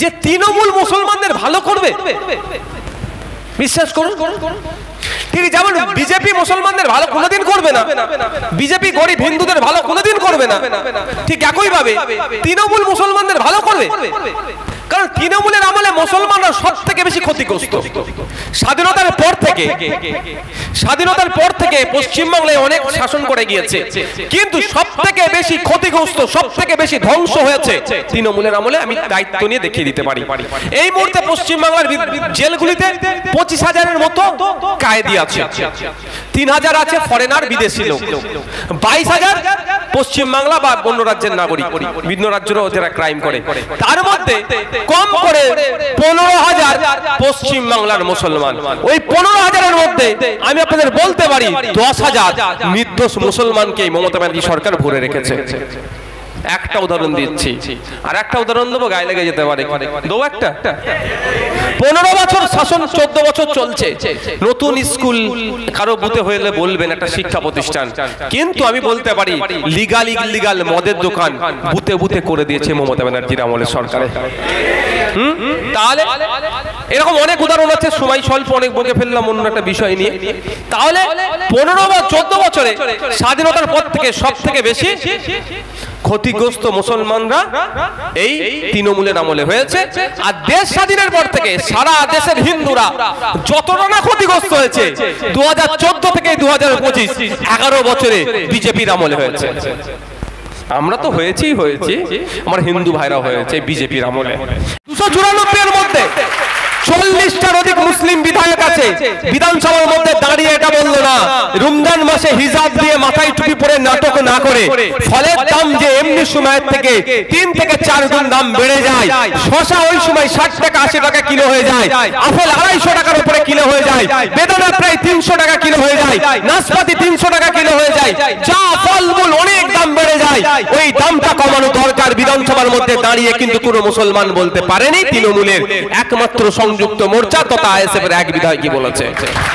যে তৃণমূল মুসলমানদের ভালো করবে? বিশ্বাস করুন, ঠিক যেমন বিজেপি মুসলমানদের ভালো কোনোদিন করবে না, বিজেপি গরিব হিন্দুদের ভালো কোনোদিন করবে না, ঠিক একই ভাবে তৃণমূল মুসলমানদের ভালো করবে। কারণ তৃণমূলের আমলে মুসলমানরা সব থেকে বেশি ক্ষতিগ্রস্ত। স্বাধীনতার পর থেকে পশ্চিমবাংলায় অনেক শাসন করে গিয়েছে, কিন্তু সব থেকে বেশি ক্ষতিগ্রস্ত, সব থেকে বেশি ধ্বংস হয়েছে তৃণমূলের আমলে। আমি দায়িত্ব নিয়ে দেখিয়ে দিতে পারি। এই মুহূর্তে পশ্চিমবাংলার জেলগুলিতে 25,000-এর মতো কায়েদি আছে, 3,000 আছে ফরেনার বিদেশি লোক, 22,000 পশ্চিমবাংলা বা অন্য রাজ্যের নাগরিক, ভিন্ন রাজ্যেরও যারা ক্রাইম করে। তার মধ্যে কম করে 15,000 পশ্চিমবাংলার মুসলমান। ওই 15,000-এর মধ্যে আমি আপনাদের বলতে পারি 10,000 নির্দোষ মুসলমানকে মমতা ব্যানার্জি সরকার ভরে রেখেছে। একটা উদাহরণ দিচ্ছি, আর একটা উদাহরণ দেবো, গায়ে লেগে যেতে পারে। দেবো একটা। 15 বছর শাসন, 14 বছর চলছে, নতুন স্কুল কারো বুথে হলে বলবেন একটা শিক্ষা প্রতিষ্ঠান, কিন্তু আমি বলতে পারি লিগাল ইলিগাল মদের দোকান বুথে বুথে করে দিয়েছে মমতা ব্যানার্জির আমলের সরকারে। তাহলে এরকম অনেক উদাহরণ আছে, সময় স্বল্প, অনেক বকে ফেললাম অন্য একটা বিষয় নিয়ে। তাহলে 15 বা 14 বছরে স্বাধীনতার পর থেকে সব থেকে বেশি ক্ষতিগ্রস্ত মুসলমানরা এই তৃণমূলের আমলে হয়েছে। আর দেশ স্বাধীনের পর থেকে সারা দেশের হিন্দুরা যতটা না ক্ষতিগ্রস্ত হয়েছে 2014 থেকে 2025 11 বছরে বিজেপির আমলে হয়েছে। আমরা তো হয়েছি, আমার হিন্দু ভাইরা হয়েছে বিজেপির আমলে। 294-এর মধ্যে 40টার অধিক মুসলিম বিধায়ক আছে, বিধানসভার মধ্যে দাঁড়িয়ে এটা বললো না রমজান মাসে হিজাব দিয়ে মাথায় টুপি পরে নাটক না করে ফলের দাম যে এমনি সময়ের থেকে 3 থেকে 4 গুণ দাম বেড়ে যায়, শসা ওই সময় 60 টাকা 80 টাকা কিলো হয়ে যায়, আপেল 250 টাকার উপরে কিলো হয়ে যায়, বেদানা প্রায় 300 টাকা কিলো হয়ে যায়, নাশপাতি 300 টাকা কিলো হয়ে যায়, চা ফলমূল অনেক দাম বেড়ে যায়। ওই দামটা কমানো দরকার। বিধানসভার মধ্যে দাঁড়িয়ে কিন্তু কোনো মুসলমান বলতে পারেনি। তৃণমূলের একমাত্র সংযুক্ত মোর্চা তথা আইএসএফের এক বিধায়কই বলেছে,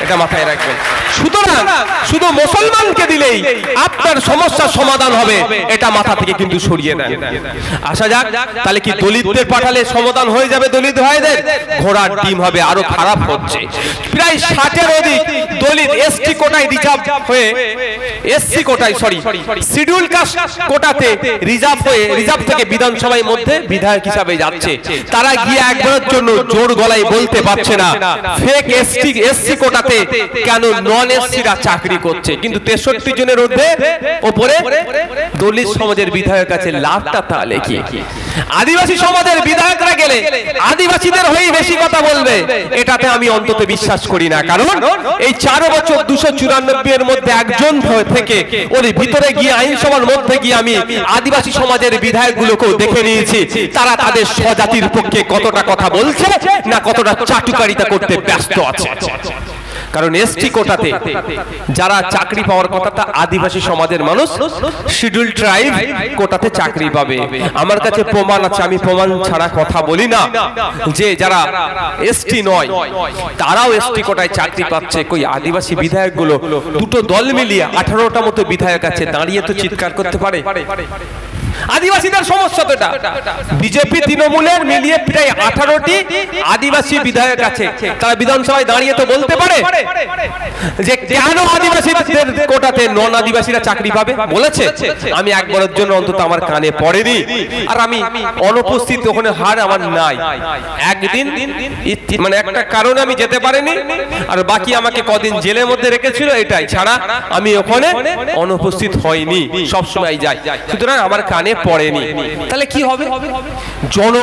এটা মাথায় রাখবেন। সুতরাং শুধু মুসলমানকে দিলেই আপনার সমস্যার সমাধান হবে, এটা মাথা থেকে কিন্তু সরিয়ে দেন। আসা যাক, তাহলে কি দলিতদের পাঠালে সমাধান হয়ে যাবে দলিত ভাইদের? ঘোড়ার ডিম হবে, আরো খারাপ হচ্ছে। প্রায় 60-এর অধিক দলিত এসটি কোটায় রিজার্ভ হয়ে, এসসি কোটায় শিডিউল কাস্ট কোটাতে রিজার্ভ থেকে বিধানসভার মধ্যে বিধায়ক হিসাবে যাচ্ছে। তারা গিয়ে একবারের জন্য জোর গলায় বলতে পারছে না ফেক এসসি কোটাতে কেন নন এসসিরা চাকরি করছে, কিন্তু 63 জনের উপরে দলিত সমাজের বিধায়ক আছে। লাভটা তাহলে কি? আদিবাসী সমাজের বিধায়করা গেলে আদিবাসীদের হয়ে বেশি কথা বলবে, এটাতে আমি অন্তত বিশ্বাস করি না। কারণ এই 4 বছর 294-এর মধ্যে একজন থেকে ওর ভিতরে গিয়ে আইনসভার মধ্যে গিয়ে আমি আদিবাসী সমাজের বিধায়কগুলোকেও দেখে নিয়েছি, তারা তাদের স্বজাতির পক্ষে কতটা কথা বলছে না কতটা চাটুকারিতা করতে ব্যস্ত আছে। কারণ এসটি কোটাতে যারা চাকরি পাওয়ার কথা তা আদিবাসী সমাজের মানুষ, শিডিউল ট্রাইব কোটাতে চাকরি পাবে। আমার কাছে প্রমাণ আছে, আমি প্রমাণ ছাড়া কথা বলি না, যে যারা এসটি নয় তারাও এসটি কোটায় চাকরি পাচ্ছে। কই আদিবাসী বিধায়কগুলো, দুটো দল মিলিয়ে 18টা মতো বিধায়ক আছে, দাঁড়িয়ে তো চিৎকার করতে পারে। আদিবাসীদের সমস্যা তো এটা। বিজেপি তৃণমূলের মিলিয়ে প্রায় 18টি আদিবাসী বিধায়ক আছে, তারা বিধানসভায় দাঁড়িয়ে তো বলতে পারে যে কেন আদিবাসীদের কোটাতে নন আদিবাসীরা চাকরি পাবে? বলেছে? আমি একবারের জন্য অন্তত আমার কানে পড়েনি। আর আমি অনুপস্থিত, ওখানে হার আমার নাই। একদিন মানে একটা কারণে আমি যেতে পারিনি, আর বাকি আমাকে কদিন জেলের মধ্যে রেখেছিল, এটাই ছাড়া আমি ওখানে অনুপস্থিত হইনি, সবসময় যাই। সুতরাং আমার কানে পড়েনি। তাহলে কি হবে? জন